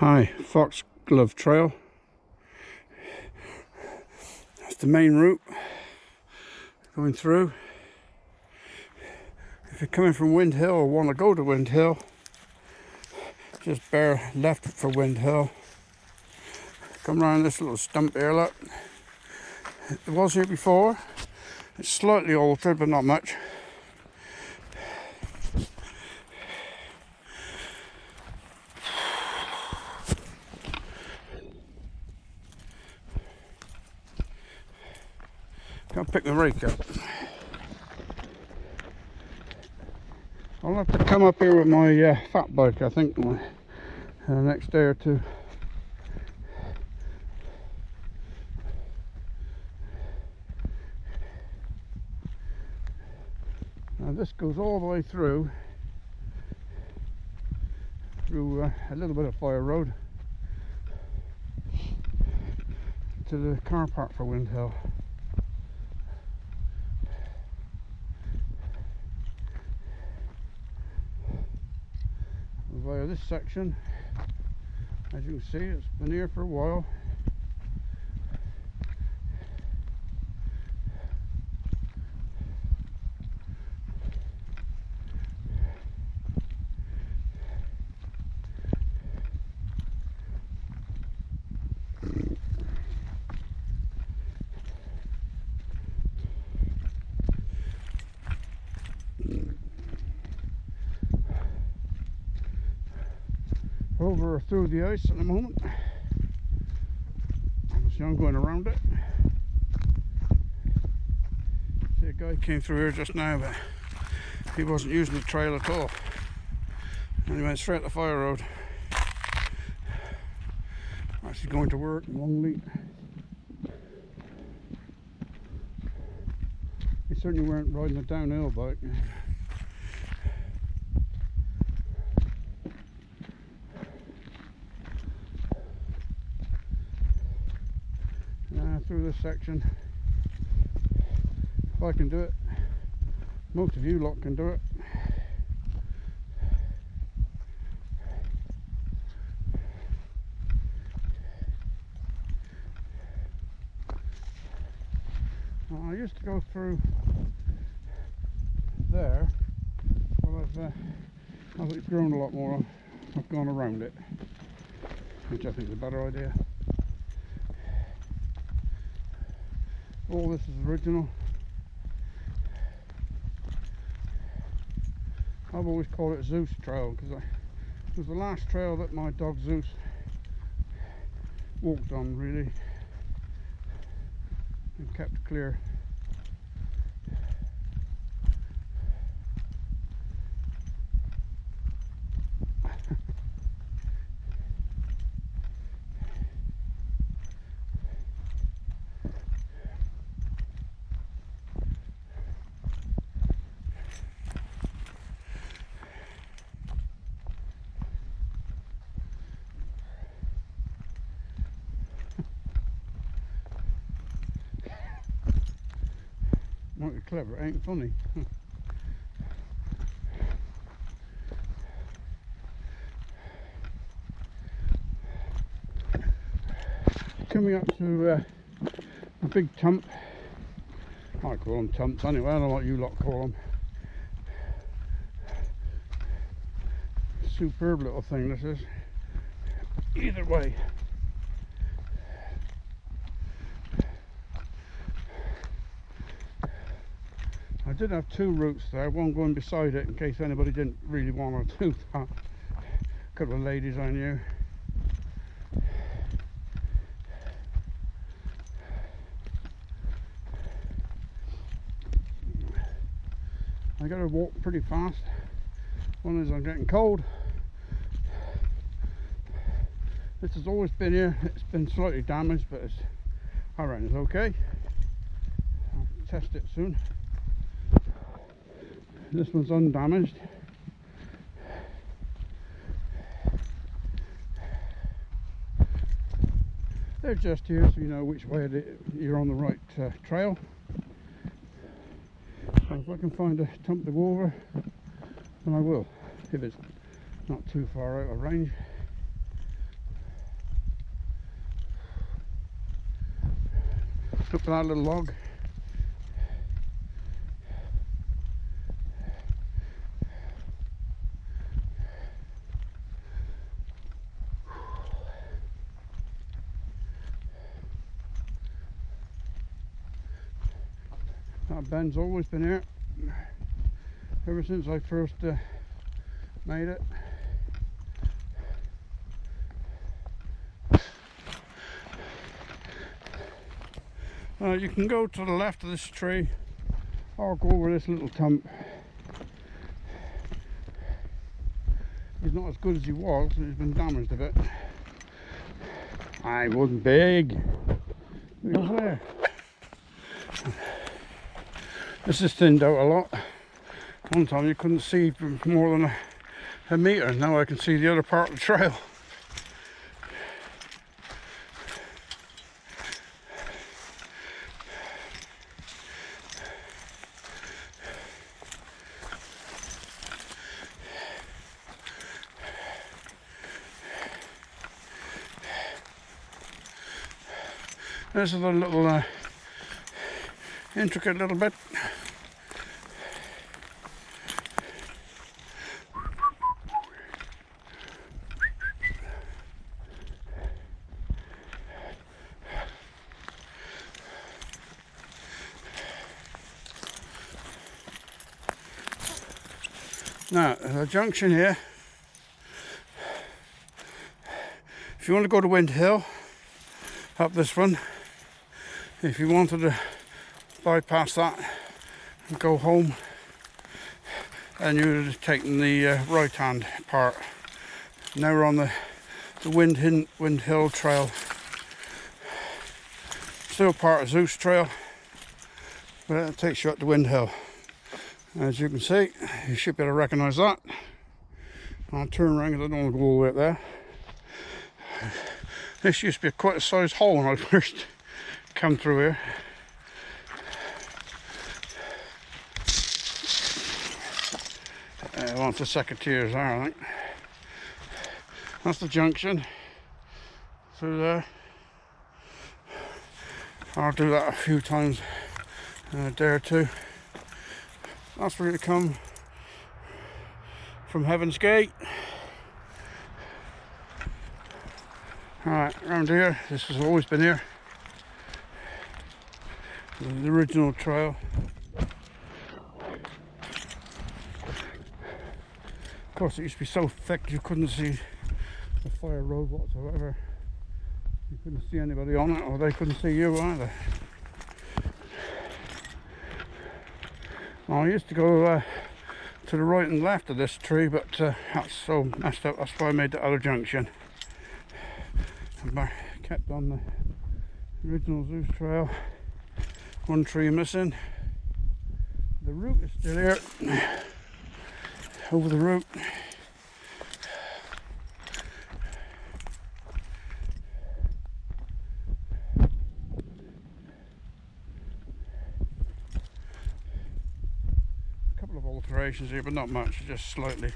Hi, Foxglove Trail. That's the main route going through. If you're coming from Windhill or want to go to Windhill, just bear left for Windhill. Come around this little stump here, look. It was here before. It's slightly altered, but not much. Can't pick the rake up. I'll have to come up here with my fat bike, I think, the next day or two. Now this goes all the way through a little bit of fire road to the car park for Windhill. Via this section, as you can see, it's been here for a while. Over through the ice at the moment. Obviously I'm going around it. See, a guy came through here just now, but he wasn't using the trail at all, and he went straight to Fire Road. Actually going to work in Longleat. He certainly weren't riding a downhill bike. Through this section, if I can do it, most of you lot can do it. I used to go through there, but as it's grown a lot more, I've gone around it, which I think is a better idea. All this is original. I've always called it Zeus Trail because it was the last trail that my dog Zeus walked on, really, and kept clear. Might be clever, it ain't funny. Coming up to a big tump. I call them tumps anyway, I don't know what you lot call them. Superb little thing this is. Either way. I did have two routes there, one going beside it in case anybody didn't really want to do that. A couple of ladies I knew. I gotta walk pretty fast. One is I'm getting cold. This has always been here. It's been slightly damaged, but I reckon it's okay. I'll test it soon. This one's undamaged. They're just here so you know which way you're on the right trail. So if I can find a tump to go over, then I will, if it's not too far out of range. Look at that little log. That bend's always been here ever since I first made it. You can go to the left of this tree or go over this little stump. He's not as good as he was, he's been damaged a bit. I wasn't big. Look there. This is thinned out a lot. One time you couldn't see for more than a metre. Now I can see the other part of the trail. This is a little intricate little bit. Now, the junction here, if you want to go to Wind Hill, up this one, if you wanted to bypass that and go home, and you would have taken the right hand part. Now we're on the Wind Hill Trail, still part of Zeus Trail, but it takes you up to Wind Hill. As you can see, you should be able to recognise that. I'll turn around because I don't want to go all the way up there. This used to be quite a sized hole when I first come through here. Once the secateurs are, I think. That's the junction through there. I'll do that a few times in a day or two. That's where you come from Heaven's Gate. Alright, around here, this has always been here. The original trail. Of course, it used to be so thick you couldn't see the fire road whatsoever. You couldn't see anybody on it, or they couldn't see you either. Well, I used to go to the right and left of this tree, but that's so messed up. That's why I made the other junction. And I kept on the original Zeus Trail. One tree missing. The route is still here. Over the route. A couple of alterations here, but not much, just slightly.